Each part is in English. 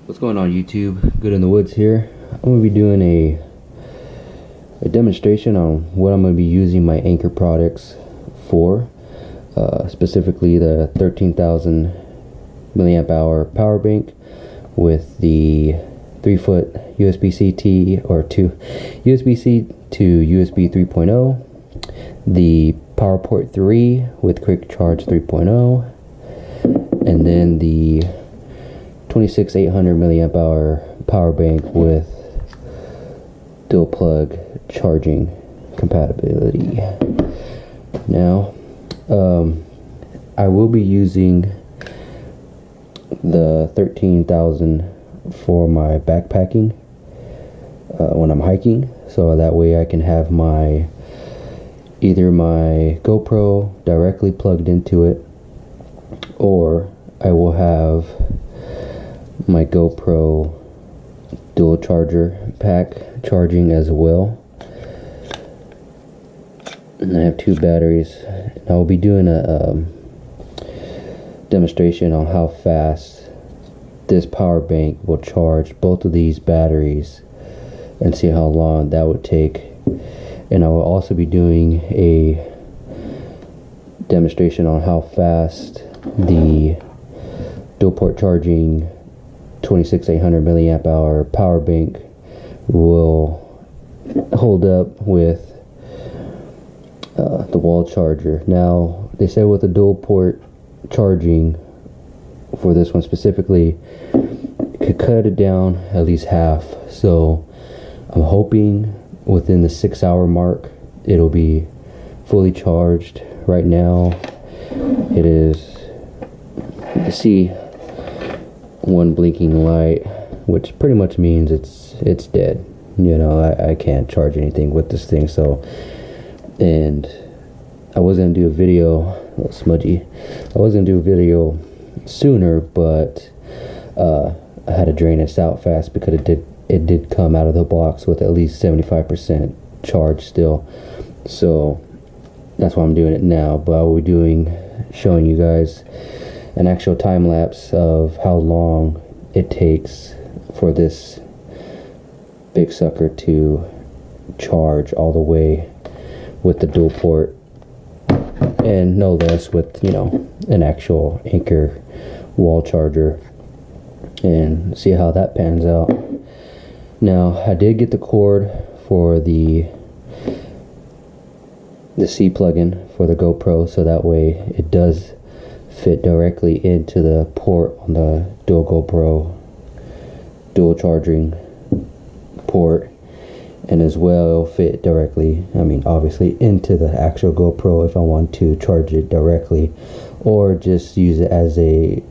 What's going on, YouTube? Good in the Woods here. I'm going to be doing a demonstration on what I'm going to be using my Anker products for, specifically the 13,000 milliamp hour power bank with the 3-foot USB-C or USB-C to USB 3.0, the Powerport 3 with Quick Charge 3.0, and then the 26,800 milliamp hour power bank with dual plug charging compatibility. Now, I will be using the 13,000 for my backpacking when I'm hiking, so that way I can have either my GoPro directly plugged into it, or I will have my GoPro dual charger pack charging as well. And I have 2 batteries. I will be doing a demonstration on how fast this power bank will charge both of these batteries and see how long that would take. And I will also be doing a demonstration on how fast the dual port charging 26,800 milliamp hour power bank will hold up with the wall charger. Now, they say with the dual port charging for this one specifically, it could cut it down at least half. So I'm hoping within the 6-hour mark it'll be fully charged. Right now it is, you can see one blinking light, which pretty much means it's dead. You know, I can't charge anything with this thing. So, and I was gonna do a video, a little smudgy, I was gonna do a video sooner, but I had to drain this out fast because it did come out of the box with at least 75% charge still. So that's why I'm doing it now. But I will be showing you guys an actual time lapse of how long it takes for this big sucker to charge all the way with the dual port, and no less with, you know, an actual Anker wall charger, and see how that pans out. Now, I did get the cord for the C plug-in for the GoPro, so that way it does fit directly into the port on the dual GoPro dual charging port, and as well it'll fit directly, I mean obviously, into the actual GoPro if I want to charge it directly, or just use it as a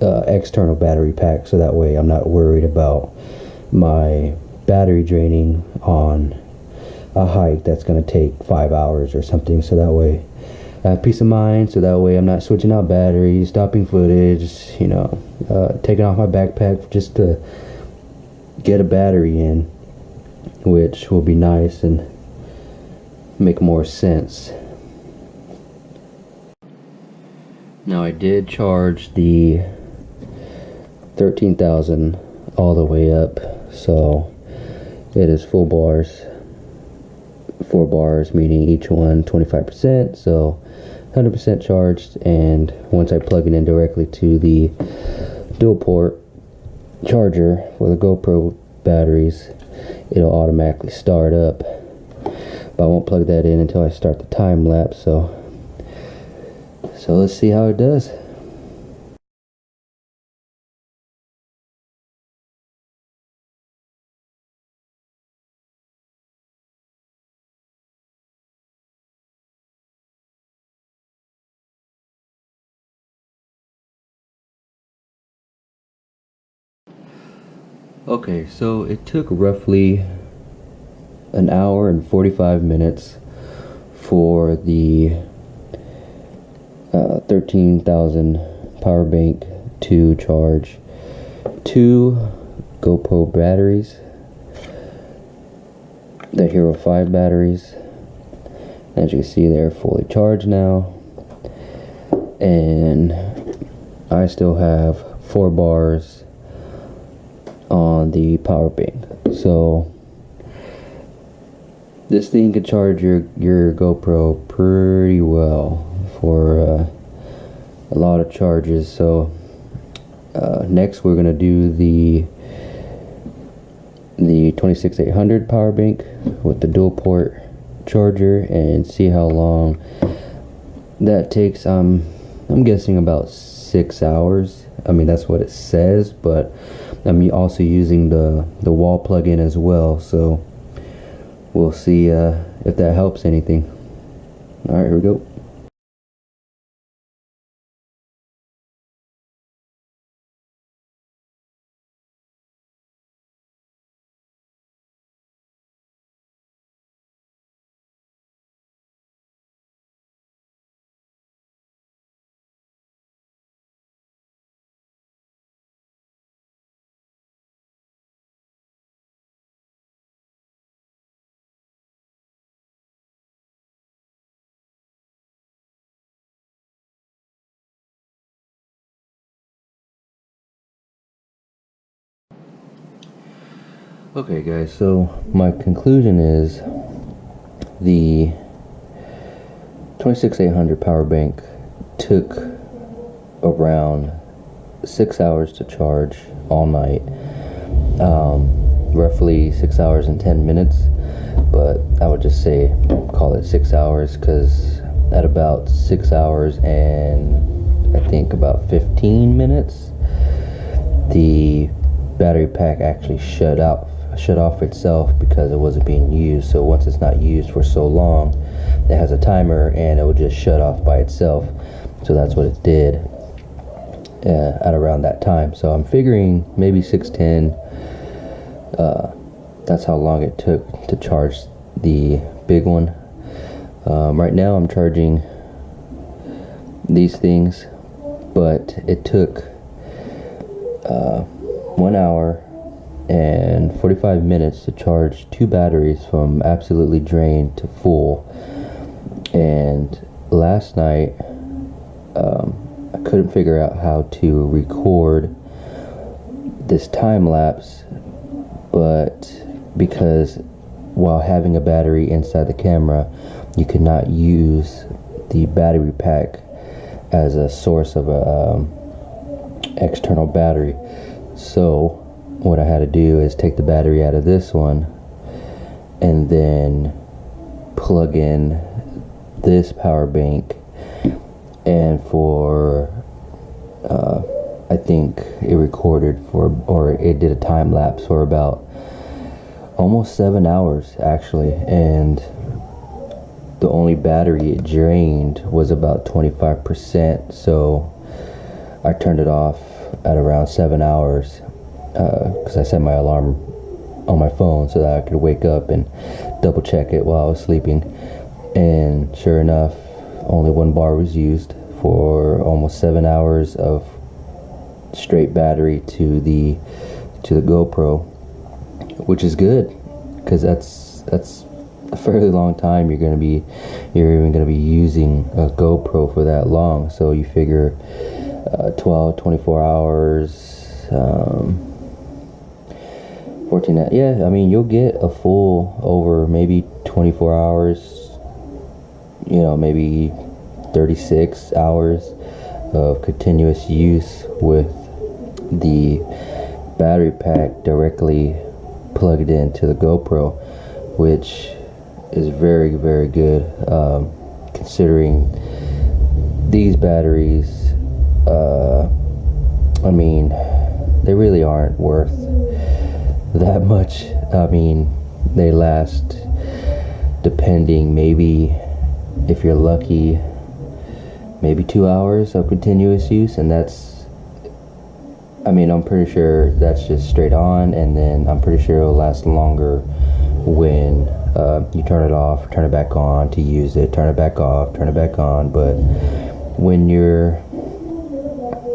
external battery pack, so that way I'm not worried about my battery draining on a hike that's going to take 5 hours or something. So that way I have peace of mind, so that way I'm not switching out batteries, stopping footage, you know, taking off my backpack just to get a battery in, which will be nice and make more sense. Now, I did charge the 13,000 all the way up, so it is full bars, 4 bars, meaning each one 25%, so 100% charged. And once I plug it in directly to the dual port charger for the GoPro batteries, it'll automatically start up, but I won't plug that in until I start the time lapse. So let's see how it does. Okay, so it took roughly an hour and 45 minutes for the 13,000 power bank to charge 2 GoPro batteries, the Hero 5 batteries. As you can see, they're fully charged now, and I still have 4 bars on the power bank. So this thing could charge your GoPro pretty well for a lot of charges. So next we're gonna do the 26800 power bank with the dual port charger and see how long that takes. I'm guessing about 6 hours. I mean, that's what it says, but I'm also using the wall plug-in as well, so we'll see if that helps anything. All right, here we go. Okay guys, so my conclusion is the 26800 power bank took around 6 hours to charge all night, roughly 6 hours and 10 minutes, but I would just say call it 6 hours, because at about 6 hours and I think about 15 minutes the battery pack actually shut off itself because it wasn't being used. So once it's not used for so long, it has a timer and it will just shut off by itself. So that's what it did at around that time. So I'm figuring maybe 6:10. That's how long it took to charge the big one. Right now I'm charging these things, but it took 1 hour and 45 minutes to charge 2 batteries from absolutely drained to full. And last night I couldn't figure out how to record this time lapse, but because while having a battery inside the camera, you could not use the battery pack as a source of a external battery. So what I had to do is take the battery out of this one and then plug in this power bank, and for I think it recorded for, or it did a time lapse for about almost 7 hours actually, and the only battery it drained was about 25%. So I turned it off at around 7 hours because I set my alarm on my phone so that I could wake up and double check it while I was sleeping. And sure enough, only 1 bar was used for almost 7 hours of straight battery to the GoPro, which is good because that's a fairly long time you're even gonna be using a GoPro for that long. So you figure 24 hours, 14, yeah, I mean, you'll get a full over maybe 24 hours, you know, maybe 36 hours of continuous use with the battery pack directly plugged into the GoPro, which is very, very good, considering these batteries, I mean, they really aren't worth that much. I mean, they last, depending, maybe if you're lucky, maybe 2 hours of continuous use, and that's, I mean, I'm pretty sure that's just straight on, and then I'm pretty sure it'll last longer when you turn it off, turn it back on to use it, turn it back off, turn it back on. But when you're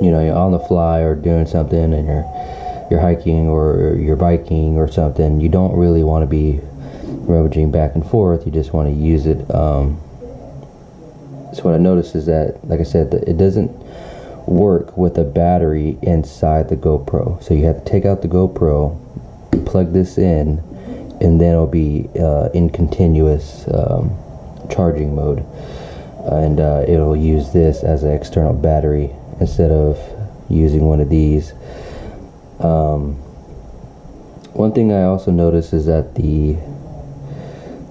on the fly or doing something, and you're hiking or you're biking or something, you don't really want to be rummaging back and forth. You just want to use it. So what I noticed is that, like I said, it doesn't work with a battery inside the GoPro. So you have to take out the GoPro, plug this in, and then it'll be in continuous charging mode, and it'll use this as an external battery instead of using one of these. One thing I also noticed is that the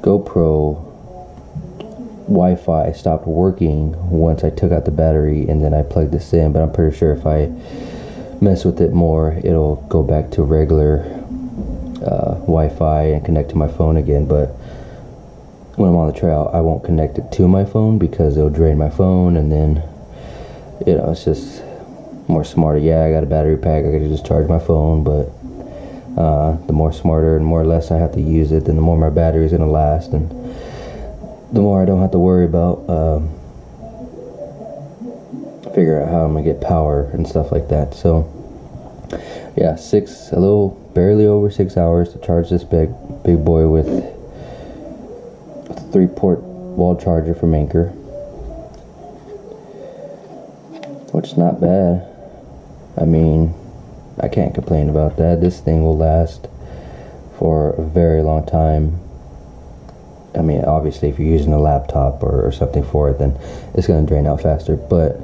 GoPro Wi-Fi stopped working once I took out the battery and then I plugged this in, but I'm pretty sure if I mess with it more, it'll go back to regular Wi-Fi and connect to my phone again. But when I'm on the trail, I won't connect it to my phone because it'll drain my phone, and then, you know, it's just more smarter. Yeah, I got a battery pack, I could just charge my phone, but the more smarter and more or less I have to use it, then the more my battery's gonna last, and the more I don't have to worry about figure out how I'm gonna get power and stuff like that. So yeah, barely over 6 hours to charge this big boy with a 3-port wall charger from Anker, which is not bad. I mean, I can't complain about that. This thing will last for a very long time. I mean, obviously if you're using a laptop or something for it, then it's going to drain out faster, but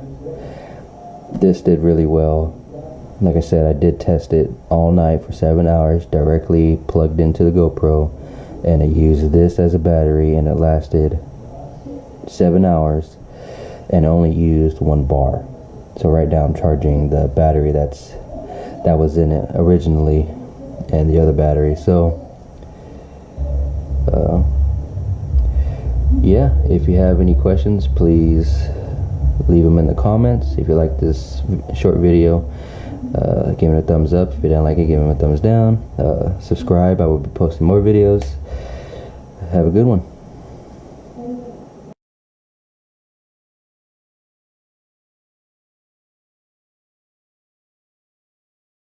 this did really well. Like I said, I did test it all night for 7 hours, directly plugged into the GoPro, and I used this as a battery, and it lasted 7 hours and only used 1 bar. So right now I'm charging the battery that was in it originally and the other battery. So yeah, if you have any questions, please leave them in the comments. If you like this short video, give it a thumbs up. If you didn't like it, give it a thumbs down. Subscribe. I will be posting more videos. Have a good one.